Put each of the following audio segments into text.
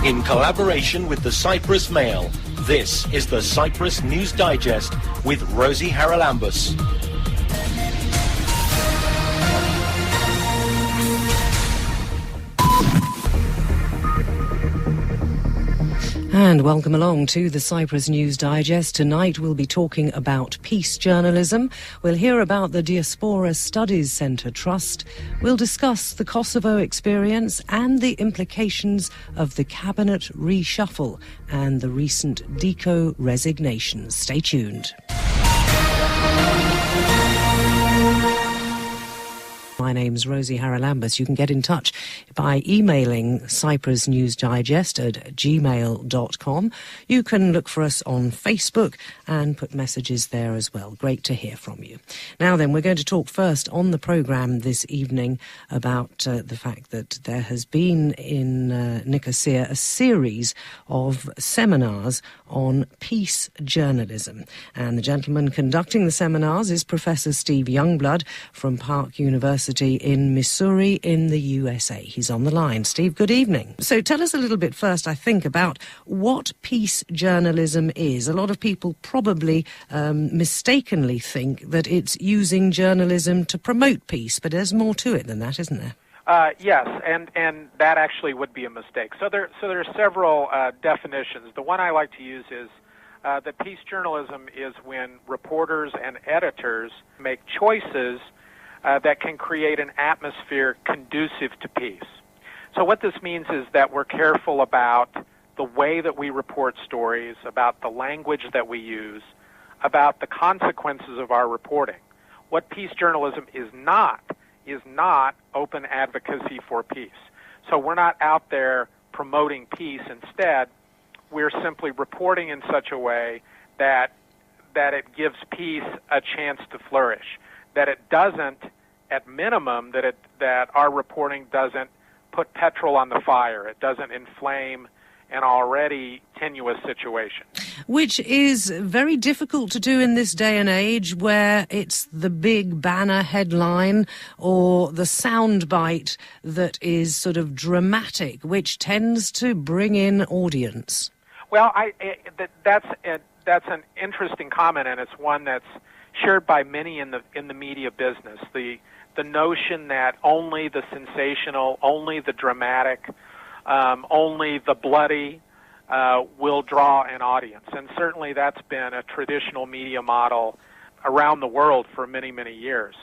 In collaboration with the Cyprus Mail, this is the Cyprus News Digest with Rosie Charalambous. And welcome along to the Cyprus News Digest. Tonight we'll be talking about peace journalism. We'll hear about the Diaspora Studies Centre Trust. We'll discuss the Kosovo Experience and the implications of the cabinet reshuffle and the recent DIKO resignations. Stay tuned. My name's Rosie Charalambous. You can get in touch by emailing Cyprus News Digest at gmail.com. You can look for us on Facebook and put messages there as well. Great to hear from you. Now then, we're going to talk first on the programme this evening about the fact that there has been in Nicosia a series of seminars on peace journalism. And the gentleman conducting the seminars is Professor Steven Youngblood from Park University in Missouri in the USA. He's on the line. Steve, good evening. So tell us a little bit first, I think, about what peace journalism is. A lot of people probably mistakenly think that it's using journalism to promote peace, but there's more to it than that, isn't there? Yes, and that actually would be a mistake. So there are several definitions. The one I like to use is that peace journalism is when reporters and editors make choices that can create an atmosphere conducive to peace. So what this means is that we're careful about the way that we report stories, about the language that we use, about the consequences of our reporting. What peace journalism is not open advocacy for peace. So we're not out there promoting peace. Instead, we're simply reporting in such a way that it gives peace a chance to flourish. That it doesn't, at minimum, that our reporting doesn't put petrol on the fire. It doesn't inflame an already tenuous situation. Which is very difficult to do in this day and age where it's the big banner headline or the soundbite that is sort of dramatic, which tends to bring in audience. Well, that's an interesting comment, and it's one that's shared by many in the media business. The notion that only the sensational, only the dramatic, only the bloody will draw an audience. And certainly that's been a traditional media model around the world for many, many years.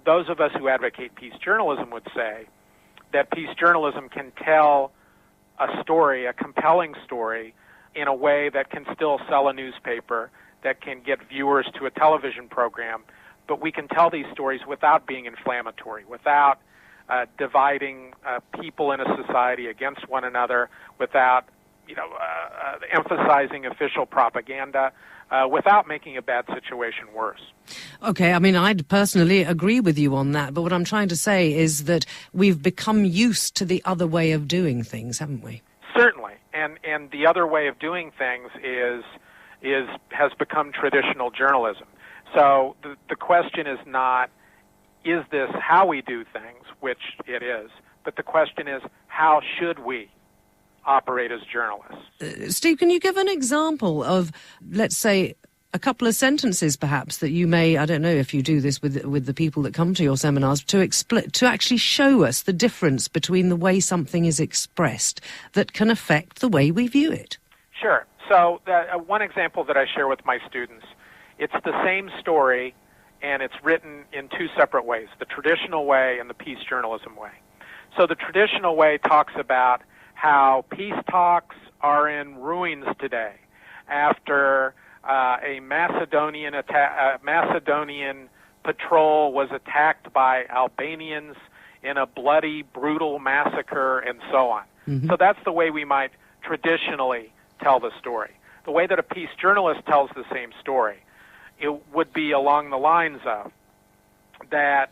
Those of us who advocate peace journalism would say that peace journalism can tell a story, a compelling story, in a way that can still sell a newspaper, that can get viewers to a television program, but we can tell these stories without being inflammatory, without dividing people in a society against one another, without emphasizing official propaganda, without making a bad situation worse. Okay, I mean, I'd personally agree with you on that, but what I'm trying to say is that we've become used to the other way of doing things, haven't we? Certainly, and the other way of doing things has become traditional journalism. So the question is not, is this how we do things, which it is, but the question is, how should we operate as journalists? Steve, can you give an example of, let's say, a couple of sentences perhaps that you may, I don't know if you do this with the people that come to your seminars, to actually show us the difference between the way something is expressed that can affect the way we view it? Sure. So one example that I share with my students, it's the same story, and it's written in two separate ways, the traditional way and the peace journalism way. So the traditional way talks about how peace talks are in ruins today after a Macedonian patrol was attacked by Albanians in a bloody, brutal massacre, and so on. Mm-hmm. So that's the way we might traditionally tell the story. The way that a peace journalist tells the same story, it would be along the lines of that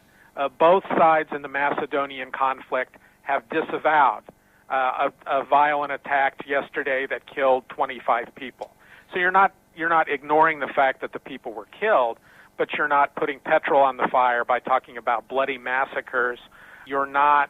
both sides in the Macedonian conflict have disavowed a violent attack yesterday that killed 25 people. So you're not ignoring the fact that the people were killed, but you're not putting petrol on the fire by talking about bloody massacres. You're not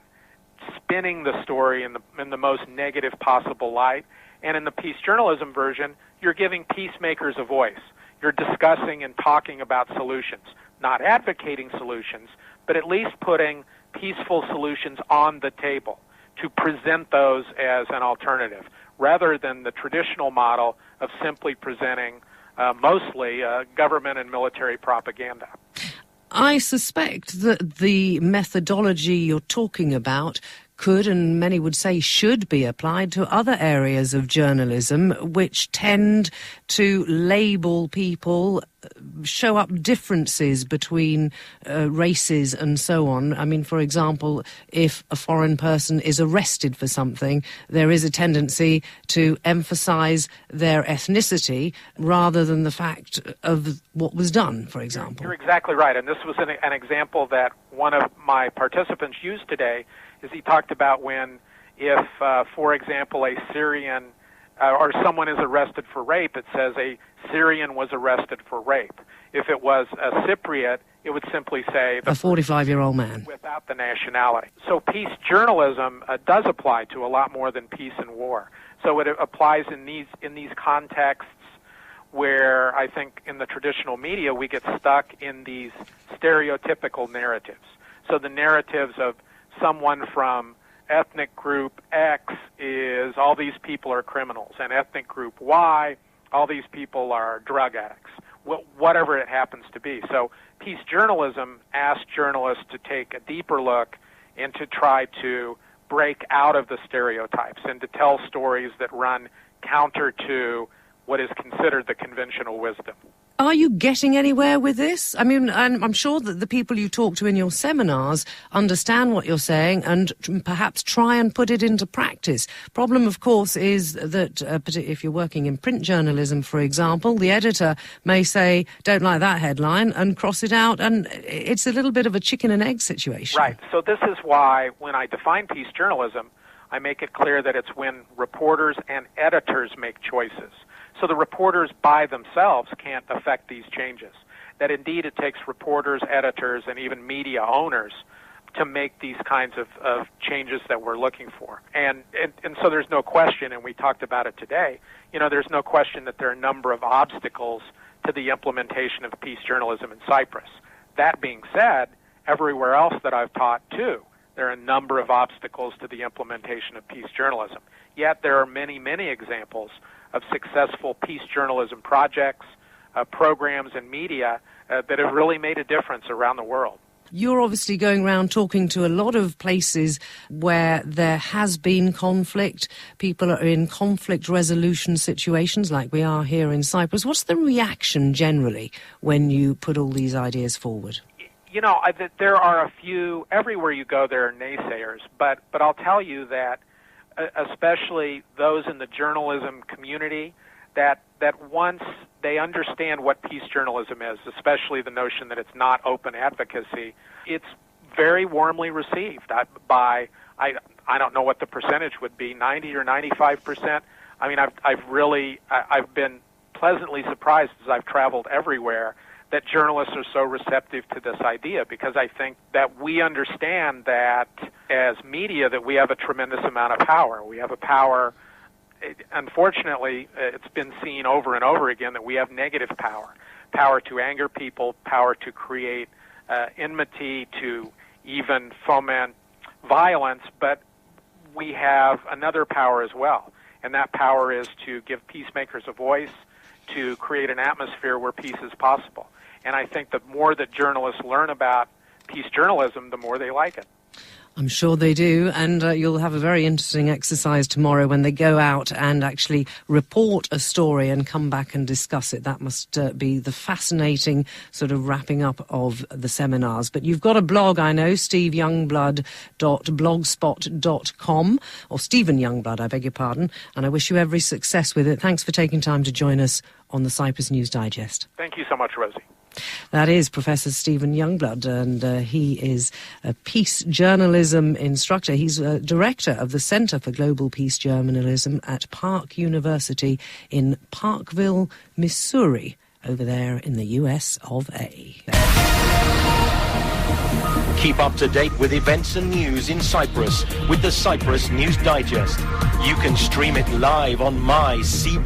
spinning the story in the most negative possible light. And in the peace journalism version, you're giving peacemakers a voice. You're discussing and talking about solutions, not advocating solutions, but at least putting peaceful solutions on the table to present those as an alternative, rather than the traditional model of simply presenting mostly government and military propaganda. I suspect that the methodology you're talking about could, and many would say should, be applied to other areas of journalism which tend to label people, show up differences between races and so on. I mean, for example, if a foreign person is arrested for something, there is a tendency to emphasize their ethnicity rather than the fact of what was done, for example. You're exactly right, and this was an example that one of my participants used today. Is he talked about if, for example, a Syrian or someone is arrested for rape, it says a Syrian was arrested for rape. If it was a Cypriot, it would simply say a 45-year-old man without the nationality. So peace journalism does apply to a lot more than peace and war. So it applies in these contexts where I think in the traditional media we get stuck in these stereotypical narratives. So the narratives of someone from ethnic group X is all these people are criminals, and ethnic group Y, all these people are drug addicts, whatever it happens to be. So peace journalism asks journalists to take a deeper look and to try to break out of the stereotypes and to tell stories that run counter to what is considered the conventional wisdom. Are you getting anywhere with this? I mean, I'm sure that the people you talk to in your seminars understand what you're saying and perhaps try and put it into practice. Problem, of course, is that if you're working in print journalism, for example, the editor may say, don't like that headline, and cross it out, and it's a little bit of a chicken and egg situation. Right. So this is why when I define peace journalism, I make it clear that it's when reporters and editors make choices. So the reporters by themselves can't affect these changes. That indeed it takes reporters, editors, and even media owners to make these kinds of changes that we're looking for. And so there's no question, and we talked about it today, there's no question that there are a number of obstacles to the implementation of peace journalism in Cyprus. That being said, everywhere else that I've taught too, there are a number of obstacles to the implementation of peace journalism. Yet there are many, many examples of successful peace journalism projects, programs, and media that have really made a difference around the world. You're obviously going around talking to a lot of places where there has been conflict. People are in conflict resolution situations like we are here in Cyprus. What's the reaction generally when you put all these ideas forward? There are a few, everywhere you go there are naysayers, but I'll tell you that especially those in the journalism community, that once they understand what peace journalism is, especially the notion that it's not open advocacy, it's very warmly received by, I don't know what the percentage would be, 90 or 95%. I mean, I've been pleasantly surprised as I've traveled everywhere that journalists are so receptive to this idea, because I think that we understand that as media that we have a tremendous amount of power. We have a power, unfortunately, it's been seen over and over again that we have negative power. Power to anger people, power to create enmity, to even foment violence, but we have another power as well, and that power is to give peacemakers a voice, to create an atmosphere where peace is possible. And I think the more that journalists learn about peace journalism, the more they like it. I'm sure they do, and you'll have a very interesting exercise tomorrow when they go out and actually report a story and come back and discuss it. That must be the fascinating sort of wrapping up of the seminars. But you've got a blog, I know, steveyoungblood.blogspot.com, or Steven Youngblood, I beg your pardon, and I wish you every success with it. Thanks for taking time to join us on the Cyprus News Digest. Thank you so much, Rosie. That is Professor Steven Youngblood, and he is a peace journalism instructor. He's a director of the Centre for Global Peace Journalism at Park University in Parkville, Missouri, over there in the US of A. Keep up to date with events and news in Cyprus with the Cyprus News Digest. You can stream it live on mycyradio.eu,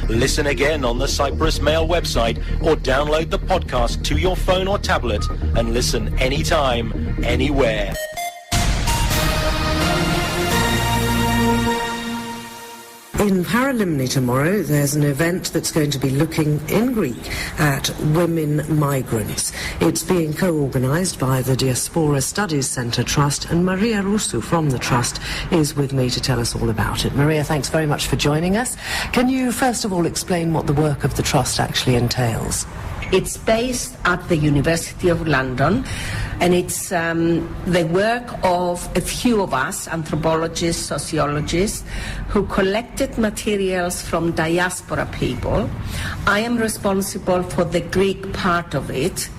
listen again on the Cyprus Mail website, or download the podcast to your phone or tablet and listen anytime, anywhere. In Paralimni tomorrow, there's an event that's going to be looking in Greek at women migrants. It's being co-organised by the Diaspora Studies Centre Trust, and Maria Rusu from the Trust is with me to tell us all about it. Maria, thanks very much for joining us. Can you first of all explain what the work of the Trust actually entails? It's based at the University of London, and it's the work of a few of us, anthropologists, sociologists, who collected materials from diaspora people. I am responsible for the Greek part of it.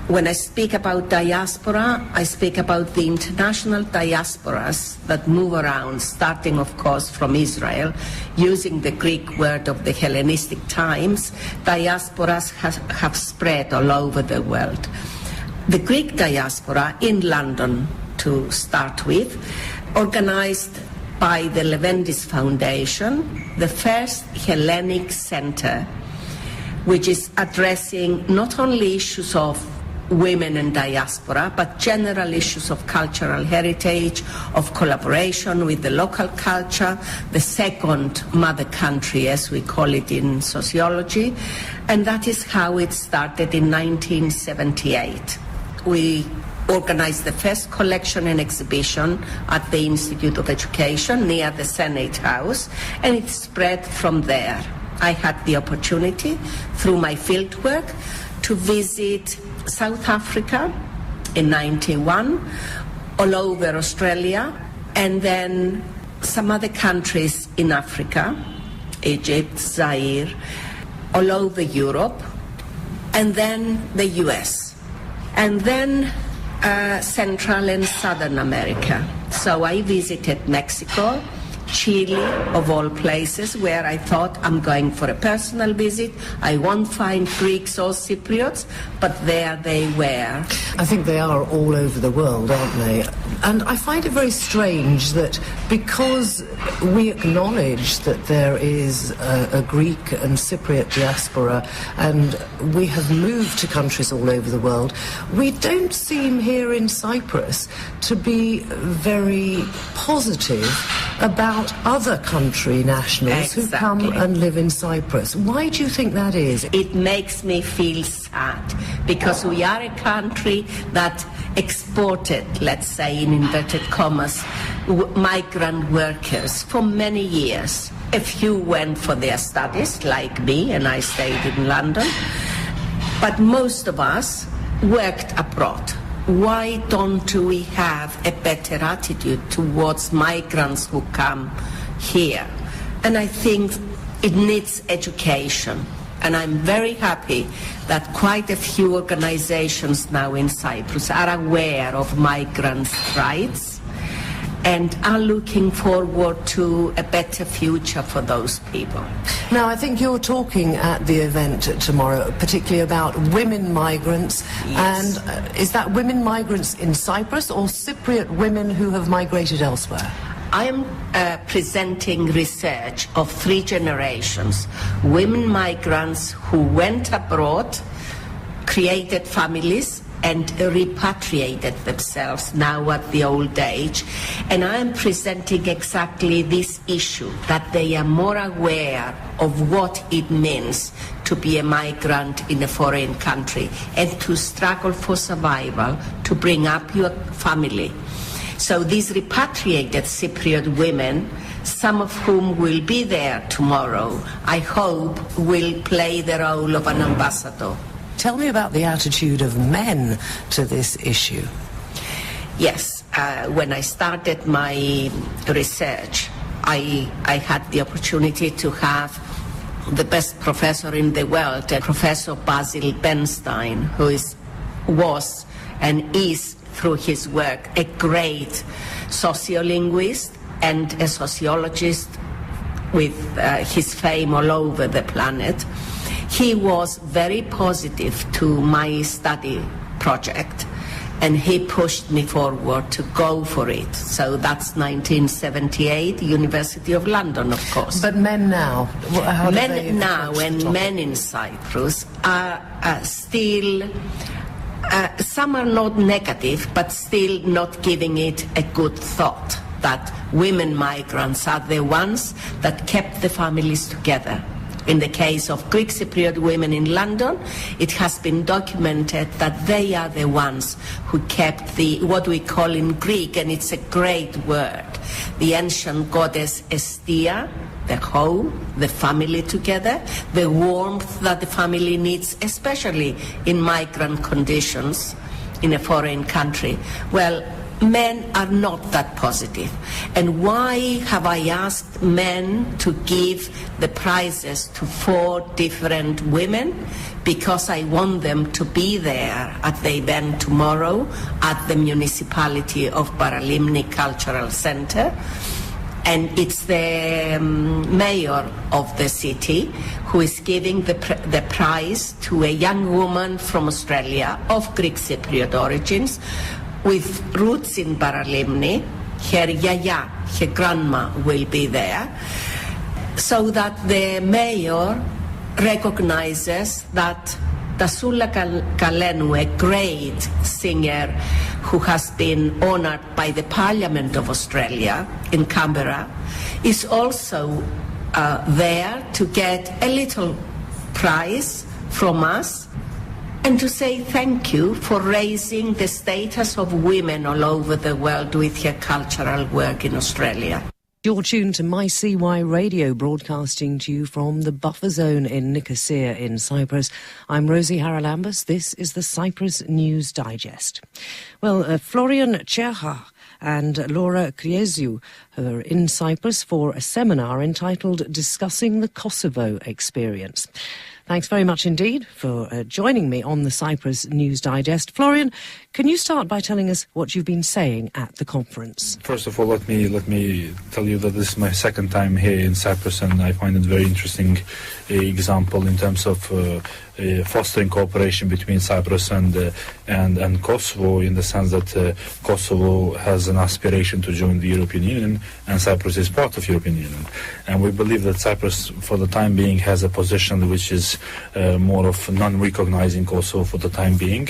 When I speak about diaspora, I speak about the international diasporas that move around, starting, of course, from Israel, using the Greek word of the Hellenistic times. Diasporas have spread all over the world. The Greek diaspora in London, to start with, organized by the Levendis Foundation, the first Hellenic center, which is addressing not only issues of women and diaspora, but general issues of cultural heritage, of collaboration with the local culture, the second mother country, as we call it in sociology. And that is how it started in 1978. We organized the first collection and exhibition at the Institute of Education near the Senate House, and it spread from there. I had the opportunity, through my fieldwork, to visit South Africa in 91, all over Australia, and then some other countries in Africa, Egypt, Zaire, all over Europe, and then the US, and then Central and Southern America. So I visited Mexico, Chile, of all places, where I thought I'm going for a personal visit. I won't find Greeks or Cypriots, but there they were. I think they are all over the world, aren't they? And I find it very strange that because we acknowledge that there is a Greek and Cypriot diaspora and we have moved to countries all over the world, we don't seem here in Cyprus to be very positive about other country nationals who come and live in Cyprus. Why do you think that is? It makes me feel sad, because we are a country that exported, let's say in inverted commas, migrant workers for many years. A few went for their studies, like me, and I stayed in London. But most of us worked abroad. Why don't we have a better attitude towards migrants who come here? And I think it needs education. And I'm very happy that quite a few organizations now in Cyprus are aware of migrants' rights and are looking forward to a better future for those people. Now, I think you're talking at the event tomorrow, particularly about women migrants. Yes. And is that women migrants in Cyprus or Cypriot women who have migrated elsewhere? I am presenting research of 3 generations, women migrants who went abroad, created families, and repatriated themselves now at the old age. And I am presenting exactly this issue, that they are more aware of what it means to be a migrant in a foreign country and to struggle for survival, to bring up your family. So these repatriated Cypriot women, some of whom will be there tomorrow, I hope will play the role of an ambassador. Tell me about the attitude of men to this issue. Yes, when I started my research, I had the opportunity to have the best professor in the world, Professor Basil Bernstein, who was and is, through his work, a great sociolinguist and a sociologist with his fame all over the planet. He was very positive to my study project, and he pushed me forward to go for it. So that's 1978, University of London, of course. But men now? How men now and men in Cyprus are still, some are not negative, but still not giving it a good thought, that women migrants are the ones that kept the families together. In the case of Greek Cypriot women in London, it has been documented that they are the ones who kept what we call in Greek, and it's a great word, the ancient goddess Estia, the home, the family together, the warmth that the family needs, especially in migrant conditions in a foreign country. Well, men are not that positive. And why have I asked men to give the prizes to 4 different women? Because I want them to be there at the event tomorrow at the municipality of Paralimni Cultural Centre. And it's the mayor of the city who is giving the prize to a young woman from Australia of Greek Cypriot origins, with roots in Paralimni. Her yaya, her grandma, will be there, so that the mayor recognizes that Tassoula Kalenu, a great singer who has been honored by the Parliament of Australia in Canberra, is also there to get a little prize from us, and to say thank you for raising the status of women all over the world with her cultural work in Australia. You're tuned to My CY Radio, broadcasting to you from the buffer zone in Nicosia in Cyprus. I'm Rosie Charalambous. This is the Cyprus News Digest. Well, Florian Cherha and Laura Krieziu are in Cyprus for a seminar entitled Discussing the Kosovo Experience. Thanks very much indeed for joining me on the Cyprus News Digest. Florian, can you start by telling us what you've been saying at the conference? First of all, let me tell you that this is my second time here in Cyprus, and I find it a very interesting example in terms of fostering cooperation between Cyprus and Kosovo, in the sense that Kosovo has an aspiration to join the European Union, and Cyprus is part of the European Union. And we believe that Cyprus, for the time being, has a position which is more of non-recognizing Kosovo for the time being.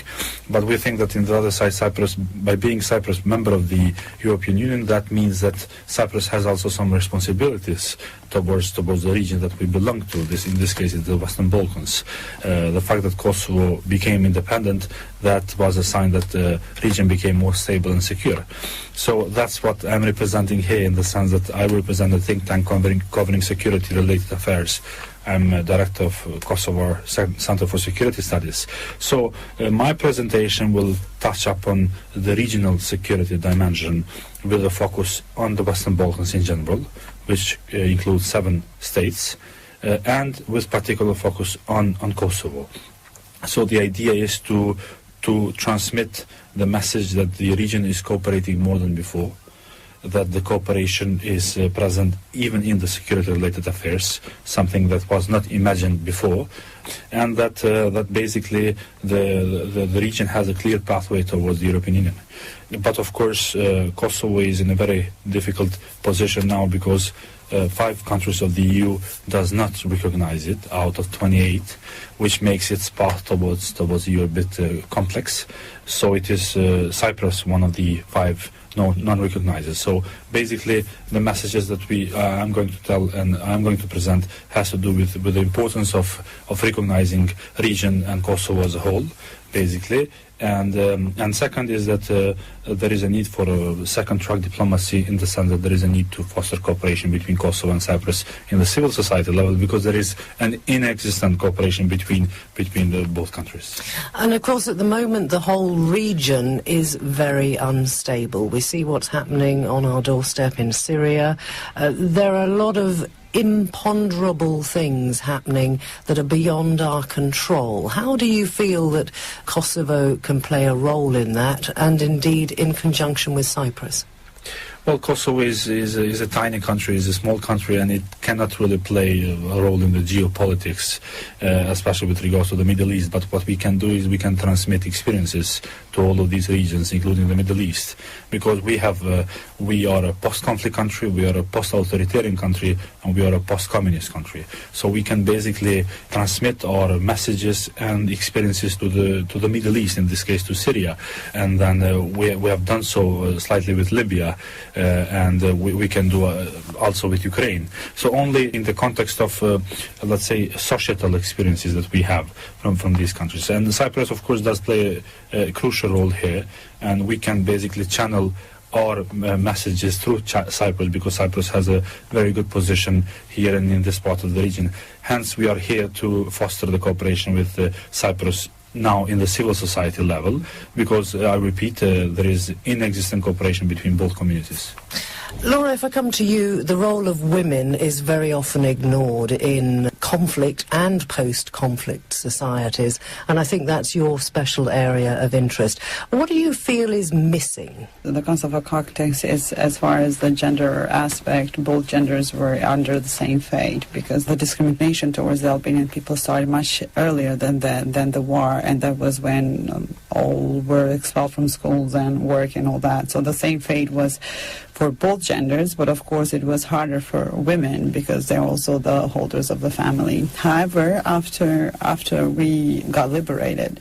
But we think that in the other side, Cyprus, by being Cyprus member of the European Union, that means that Cyprus has also some responsibilities towards the region that we belong to. In this case, it's the Western Balkans. The fact that Kosovo became independent, that was a sign that the region became more stable and secure. So that's what I'm representing here, in the sense that I represent a think tank covering security-related affairs. I'm director of Kosovo Centre for Security Studies. So my presentation will touch upon the regional security dimension with a focus on the Western Balkans in general, which includes 7 states, and with particular focus on Kosovo. So the idea is to transmit the message that the region is cooperating more than before, that the cooperation is present even in the security-related affairs, something that was not imagined before, and that basically the region has a clear pathway towards the European Union. But of course, Kosovo is in a very difficult position now, because 5 countries of the EU does not recognize it out of 28, which makes its path towards the EU a bit complex. So it is Cyprus, one of the 5 non-recognizers. So basically, the messages that I'm going to tell and I'm going to present has to do with the importance of recognizing region and Kosovo as a whole, basically. And second is that there is a need for a second-track diplomacy, in the sense that there is a need to foster cooperation between Kosovo and Cyprus in the civil society level, because there is an inexistent cooperation between both countries. And of course, at the moment, the whole region is very unstable. We see what's happening on our doorstep in Syria. There are a lot of imponderable things happening that are beyond our control. How do you feel that Kosovo can play a role in that, and indeed in conjunction with Cyprus? Well, Kosovo is a tiny country, is a small country, and it cannot really play a role in the geopolitics, especially with regards to the Middle East. But what we can do is we can transmit experiences to all of these regions, including the Middle East, because we are a post-conflict country, we are a post-authoritarian country, and we are a post-communist country. So we can basically transmit our messages and experiences to the Middle East, in this case to Syria, and then we have done so slightly with Libya. And we can do also with Ukraine. So only in the context of, let's say, societal experiences that we have from these countries. And Cyprus, of course, does play a crucial role here, and we can basically channel our messages through Cyprus, because Cyprus has a very good position here and in this part of the region. Hence, we are here to foster the cooperation with Cyprus now in the civil society level, because I repeat, there is inexistent cooperation between both communities. Laura, if I come to you, the role of women is very often ignored in conflict and post-conflict societies, and I think that's your special area of interest. What do you feel is missing? The Kosovo context is, as far as the gender aspect, both genders were under the same fate, because the discrimination towards the Albanian people started much earlier than the war, and that was when all were expelled from schools and work and all that. So the same fate was for both genders, but of course it was harder for women because they're also the holders of the family. However, after we got liberated,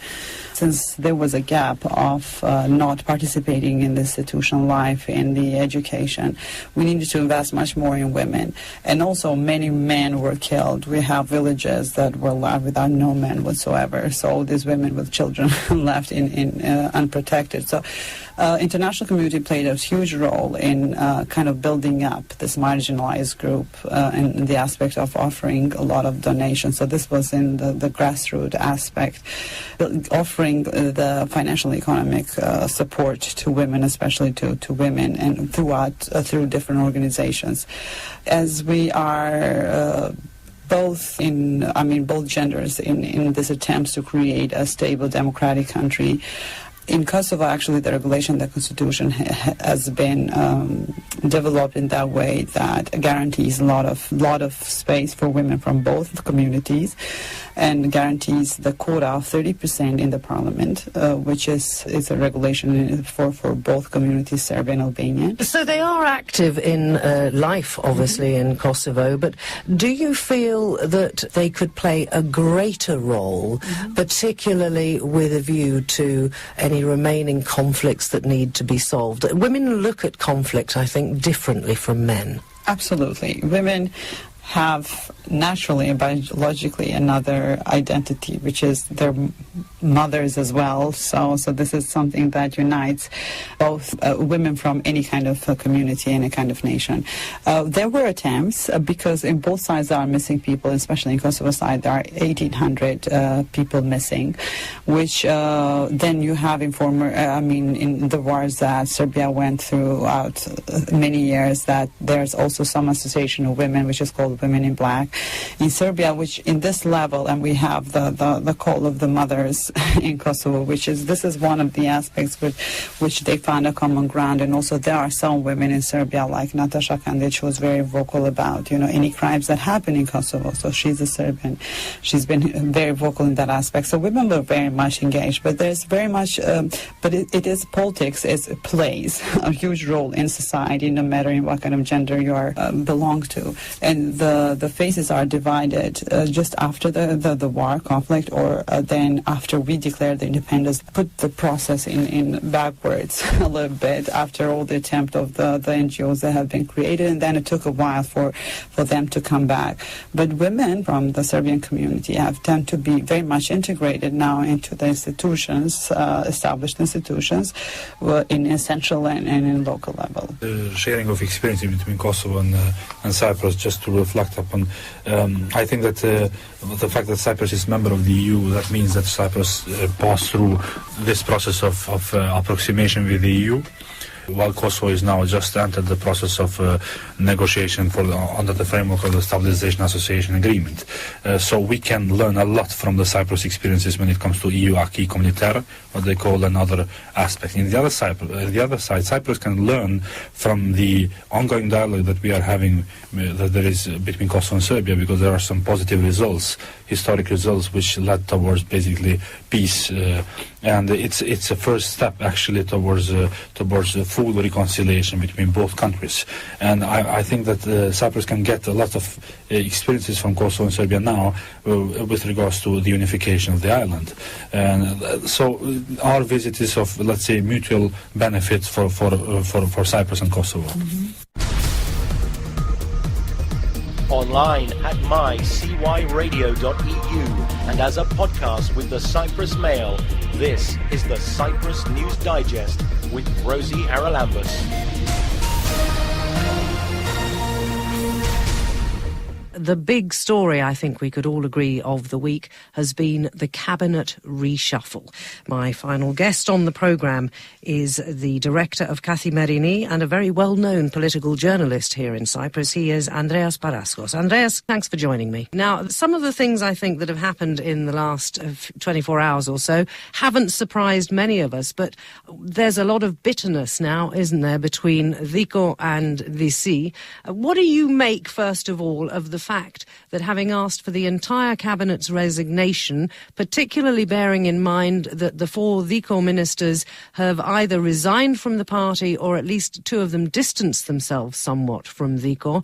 since there was a gap of not participating in the institutional life, in the education, we needed to invest much more in women. And also many men were killed. We have villages that were left without no men whatsoever. So these women with children left in unprotected. So international community played a huge role in kind of building up this marginalized group in the aspect of offering a lot of donations. So this was in the grassroots aspect, offering the financial economic support to women, especially to women, and through different organizations. As we are both genders in this attempts to create a stable democratic country. In Kosovo, actually, the regulation, the constitution has been developed in that way that guarantees a lot of space for women from both communities, and guarantees the quota of 30% in the parliament, which is a regulation for both communities, Serbian and Albanian. So they are active in life, obviously, in Kosovo, but do you feel that they could play a greater role, particularly with a view to any remaining conflicts that need to be solved? Women look at conflict, I think, differently from men. Absolutely. Women have naturally and biologically another identity, which is their mothers as well. So this is something that unites both women from any kind of community, any kind of nation. There were attempts, because in both sides there are missing people, especially in Kosovo side, there are 1,800 people missing, which then you have in the wars that Serbia went throughout many years, that there's also some association of women, which is called Women in Black. In Serbia, which in this level, and we have the call of the mothers in Kosovo, this is one of the aspects with which they found a common ground. And also there are some women in Serbia, like Nataša Kandić, who was very vocal about, any crimes that happen in Kosovo. So she's a Serbian. She's been very vocal in that aspect. So women were very much engaged, but there's very much, but it is politics, it plays a huge role in society, no matter in what kind of gender you are belong to. And the faces are divided just after the war conflict, or then after we declared the independence, put the process in backwards a little bit after all the attempt of the NGOs that have been created, and then it took a while for them to come back. But women from the Serbian community have tend to be very much integrated now into the institutions, established institutions, in essential and in local level. The sharing of experience between Kosovo and Cyprus, just to reflect upon, I think that the fact that Cyprus is a member of the EU, that means that Cyprus passed through this process of approximation with the EU. while Kosovo is now just entered the process of negotiation under the framework of the Stabilization Association Agreement. So we can learn a lot from the Cyprus experiences when it comes to EU acquis communautaire, what they call another aspect. In the other side, Cyprus can learn from the ongoing dialogue that we are having, that there is between Kosovo and Serbia, because there are some positive results, historic results, which led towards basically peace, and it's a first step actually towards full reconciliation between both countries. And I think that Cyprus can get a lot of experiences from Kosovo and Serbia now with regards to the unification of the island. And so our visit is of, let's say, mutual benefit for Cyprus and Kosovo. Online at mycyradio.eu and as a podcast with the Cyprus Mail, this is the Cyprus News Digest with Rosie Charalambous. The big story, I think we could all agree, of the week has been the cabinet reshuffle. My final guest on the programme is the director of Kathimerini and a very well-known political journalist here in Cyprus. He is Andreas Paraschos. Andreas, thanks for joining me. Now, some of the things I think that have happened in the last 24 hours or so haven't surprised many of us, but there's a lot of bitterness now, isn't there, between DIKO and DISI. What do you make, first of all, of the fact that, having asked for the entire cabinet's resignation, particularly bearing in mind that the 4 DIKO ministers have either resigned from the party or at least 2 of them distanced themselves somewhat from DIKO,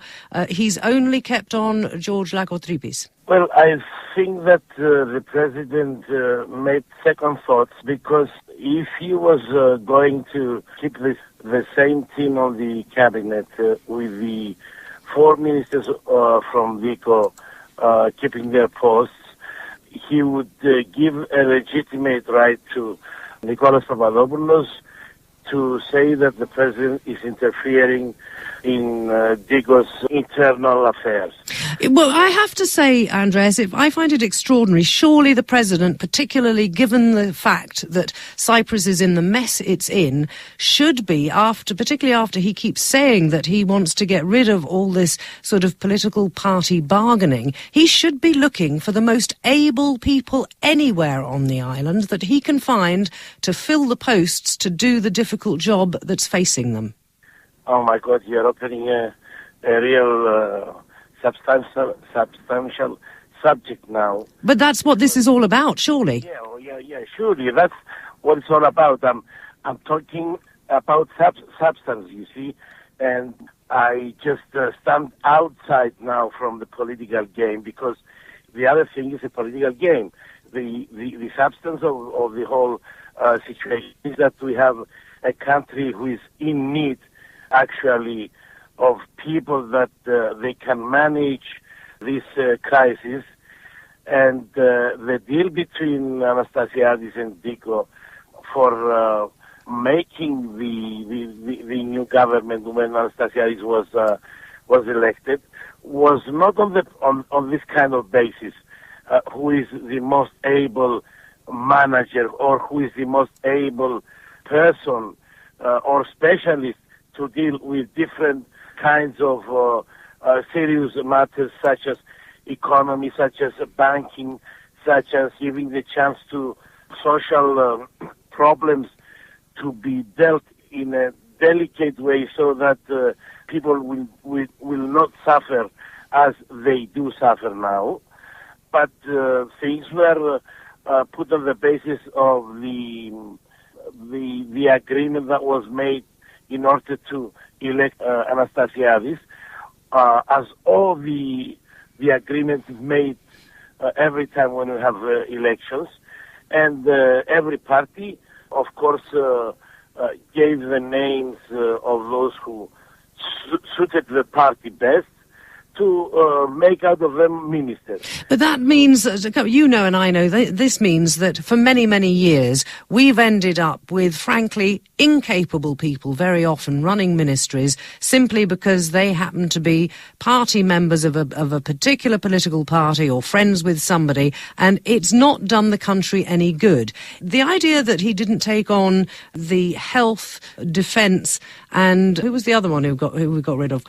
he's only kept on George Lakotripis? Well, I think that the president made second thoughts, because if he was going to keep the same team on the cabinet with the 4 ministers from DIKO keeping their posts, he would give a legitimate right to Nicolas Papadopoulos to say that the president is interfering in DIKO's internal affairs. Well, I have to say, Andreas, I find it extraordinary. Surely the president, particularly given the fact that Cyprus is in the mess it's in, should be, particularly after he keeps saying that he wants to get rid of all this sort of political party bargaining, he should be looking for the most able people anywhere on the island that he can find to fill the posts to do the difficult job that's facing them. Oh my God, you're opening a real substantial subject now. But that's what this is all about, surely. Yeah, surely. That's what it's all about. I'm talking about substance, you see, and I just stand outside now from the political game, because the other thing is a political game. The substance of the whole situation is that we have a country who is in need, actually, of people that they can manage this crisis. And the deal between Anastasiadis and DIKO for making the new government when Anastasiadis was elected was not on this kind of basis. Who is the most able manager, or who is the most able person or specialist to deal with different kinds of serious matters, such as economy, such as banking, such as giving the chance to social problems to be dealt in a delicate way, so that people will not suffer as they do suffer now. But things were put on the basis of the agreement that was made in order to elect Anastasiadis, as all the agreements made every time when we have elections. And every party, of course, gave the names of those who suited the party best to make out of them ministers. But that means, you know and I know, this means that for many, many years we've ended up with, frankly, incapable people very often running ministries simply because they happen to be party members of a particular political party or friends with somebody, and it's not done the country any good. The idea that he didn't take on the health, defence, and who was the other one who we got rid of?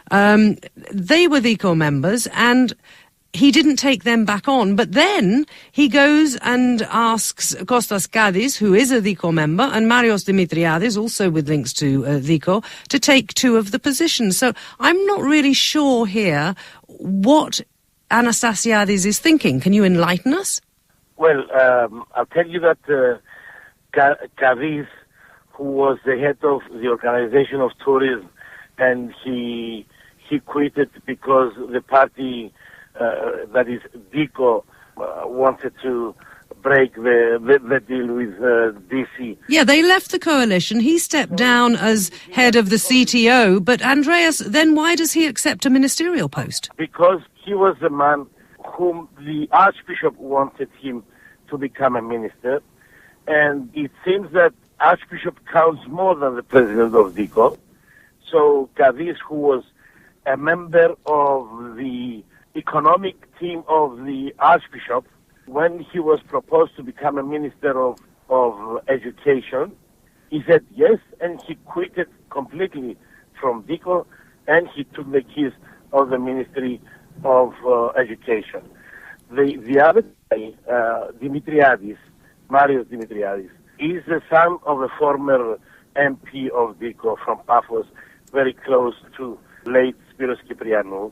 They were DIKO members, and he didn't take them back on. But then he goes and asks Kostas Kadis, who is a DIKO member, and Marios Dimitriadis, also with links to DIKO, to take two of the positions. So I'm not really sure here what Anastasiadis is thinking. Can you enlighten us? Well, I'll tell you that Kadis, who was the head of the Organization of Tourism, and he quitted because the party, that is DIKO, wanted to break the deal with DC. Yeah, they left the coalition. He stepped down as head of the CTO. But Andreas, then why does he accept a ministerial post? Because he was the man whom the Archbishop wanted him to become a minister. And it seems that Archbishop counts more than the president of DIKO. So Kadis, who was a member of the economic team of the Archbishop, when he was proposed to become a minister of education, he said yes, and he quitted completely from DIKO, and he took the keys of the Ministry of Education. The other guy, Marios Dimitriadis, is the son of a former MP of DIKO from Paphos, very close to late Cyprus Kyprianou.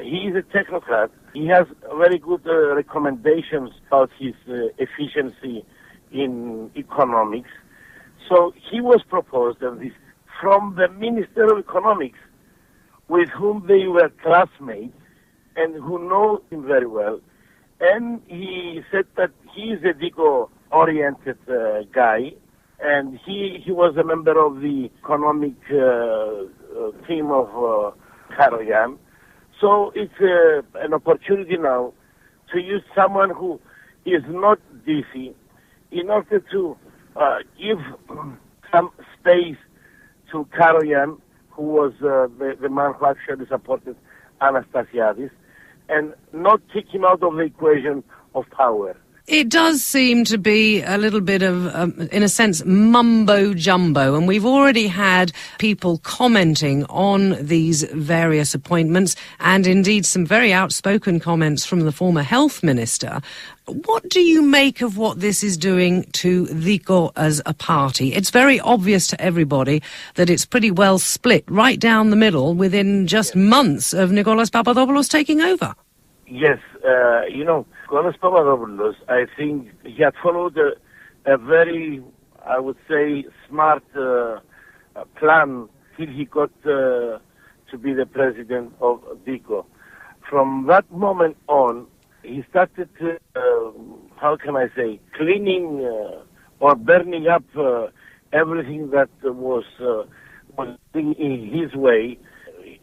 He is a technocrat. He has very good recommendations about his efficiency in economics. So he was proposed, and this from the Minister of Economics, with whom they were classmates and who know him very well. And he said that he is a DIKO-oriented guy, and he was a member of the economic team of Karajan. So it's an opportunity now to use someone who is not DC in order to give some space to Karajan, who was the man who actually supported Anastasiadis, and not kick him out of the equation of power. It does seem to be a little bit of, in a sense, mumbo-jumbo, and we've already had people commenting on these various appointments, and indeed some very outspoken comments from the former health minister. What do you make of what this is doing to DIKO as a party? It's very obvious to everybody that it's pretty well split right down the middle within just months of Nikolaos Papadopoulos taking over. Yes, Nikolaos Papadopoulos, I think he had followed a very, I would say, smart plan till he got to be the president of DIKO. From that moment on, he started, cleaning or burning up everything that was in his way,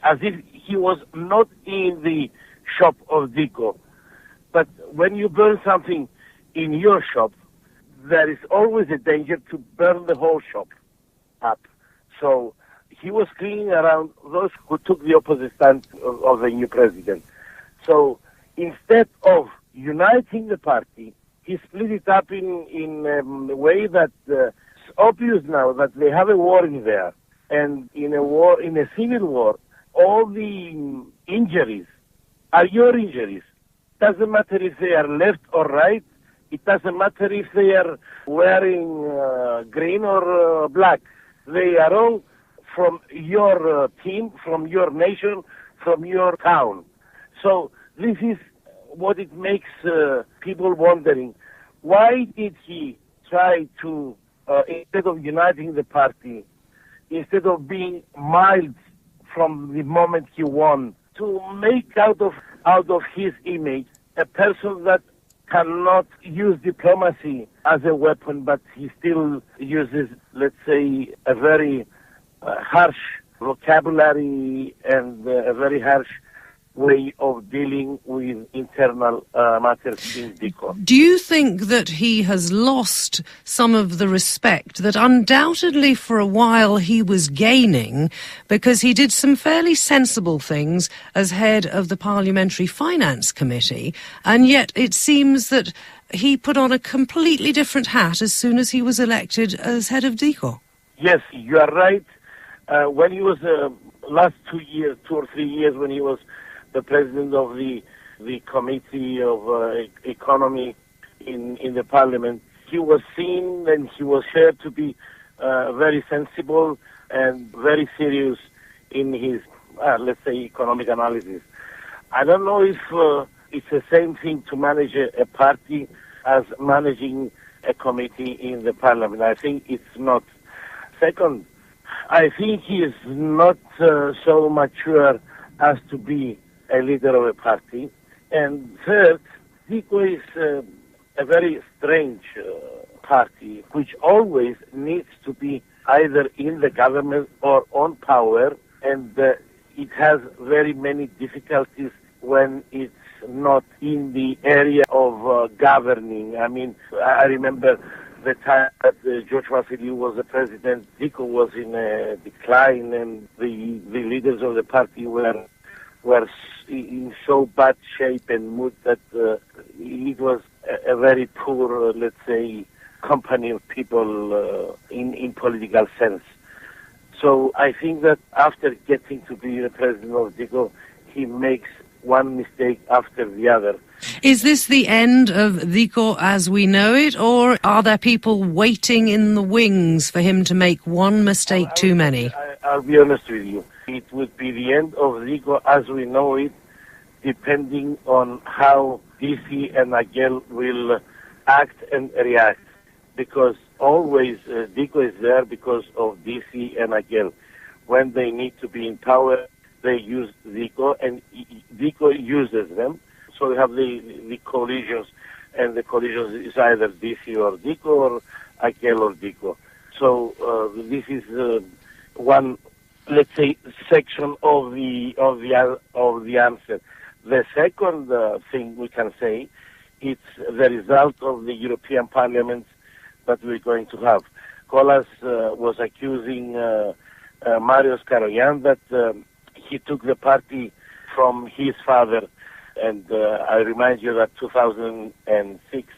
as if he was not in the shop of DIKO. But when you burn something in your shop, there is always a danger to burn the whole shop up. So he was cleaning around those who took the opposite stand of the new president. So instead of uniting the party, he split it up in a way that it's obvious now that they have a war in there. And in a civil war, all the injuries are your injuries. Doesn't matter if they are left or right. It doesn't matter if they are wearing green or black. They are all from your team, from your nation, from your town. So this is what it makes people wondering. Why did he try to, instead of uniting the party, instead of being mild from the moment he won, to make out of his image a person that cannot use diplomacy as a weapon, but he still uses, let's say, a very harsh vocabulary and a very harsh way of dealing with internal matters in DIKO. Do you think that he has lost some of the respect that undoubtedly for a while he was gaining, because he did some fairly sensible things as head of the Parliamentary Finance Committee, and yet it seems that he put on a completely different hat as soon as he was elected as head of DIKO? Yes, you are right. When he was last 2 or 3 years, when he was the president of the Committee of Economy in the Parliament, he was seen and he was heard to be very sensible and very serious in his, let's say, economic analysis. I don't know if it's the same thing to manage a party as managing a committee in the Parliament. I think it's not. Second, I think he is not so mature as to be a leader of a party. And third, DIKO is a very strange party, which always needs to be either in the government or on power, and it has very many difficulties when it's not in the area of governing. I mean, I remember the time that George Vasiliou was the president, DIKO was in a decline, and the leaders of the party were in so bad shape and mood that it was a very poor, let's say, company of people in political sense. So I think that after getting to be the president of DIKO, he makes one mistake after the other. Is this the end of DIKO as we know it, or are there people waiting in the wings for him to make one mistake too many? I'll be honest with you. It would be the end of DIKO as we know it, depending on how DC and Agel will act and react. Because always DIKO is there because of DC and Agel. When they need to be in power, they use DIKO, and DIKO uses them. So we have the coalitions, and the coalitions is either DC or DIKO or Agel or DIKO. So this is one, let's say, section of the answer. The second thing we can say, it's the result of the European Parliament that we're going to have. Kolas was accusing Marios Karoyan that he took the party from his father, and I remind you that 2006,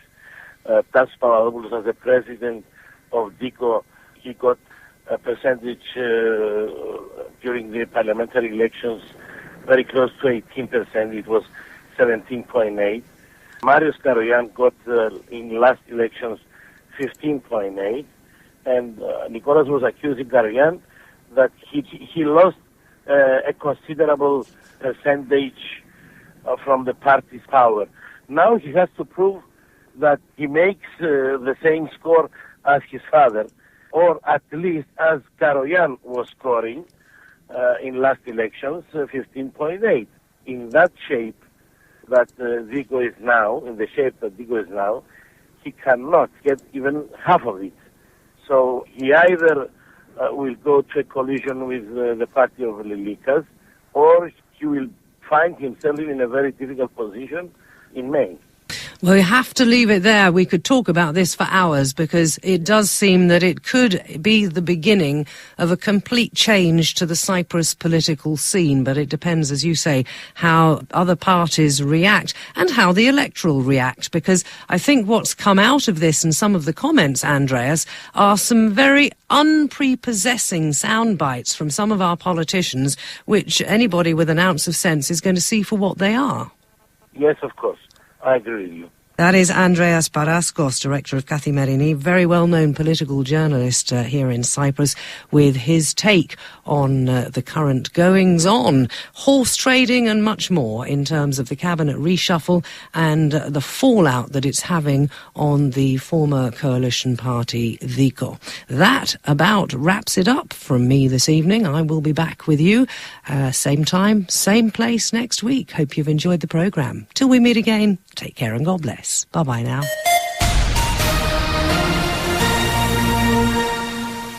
Tasos Papadopoulos as the president of DIKO, he got a percentage during the parliamentary elections very close to 18%. It was 17.8. Marios Karoyan got in last elections 15.8, and Nicholas was accusing Karoyan that he lost a considerable percentage from the party's power. Now he has to prove that he makes the same score as his father, or at least as Karoyan was scoring in last elections, 15.8. In that shape that DIKO is now, in the shape that DIKO is now, he cannot get even half of it. So he either will go to a collision with the party of Lilikas, or he will find himself in a very difficult position in May. Well, we have to leave it there. We could talk about this for hours, because it does seem that it could be the beginning of a complete change to the Cyprus political scene. But it depends, as you say, how other parties react and how the electoral react. Because I think what's come out of this and some of the comments, Andreas, are some very unprepossessing sound bites from some of our politicians, which anybody with an ounce of sense is going to see for what they are. Yes, of course. I agree with you. That is Andreas Paraschos, director of Kathimerini, very well-known political journalist here in Cyprus, with his take on the current goings-on, horse trading and much more in terms of the cabinet reshuffle and the fallout that it's having on the former coalition party, DIKO. That about wraps it up from me this evening. I will be back with you, same time, same place next week. Hope you've enjoyed the programme. Till we meet again, take care and God bless. Bye-bye now.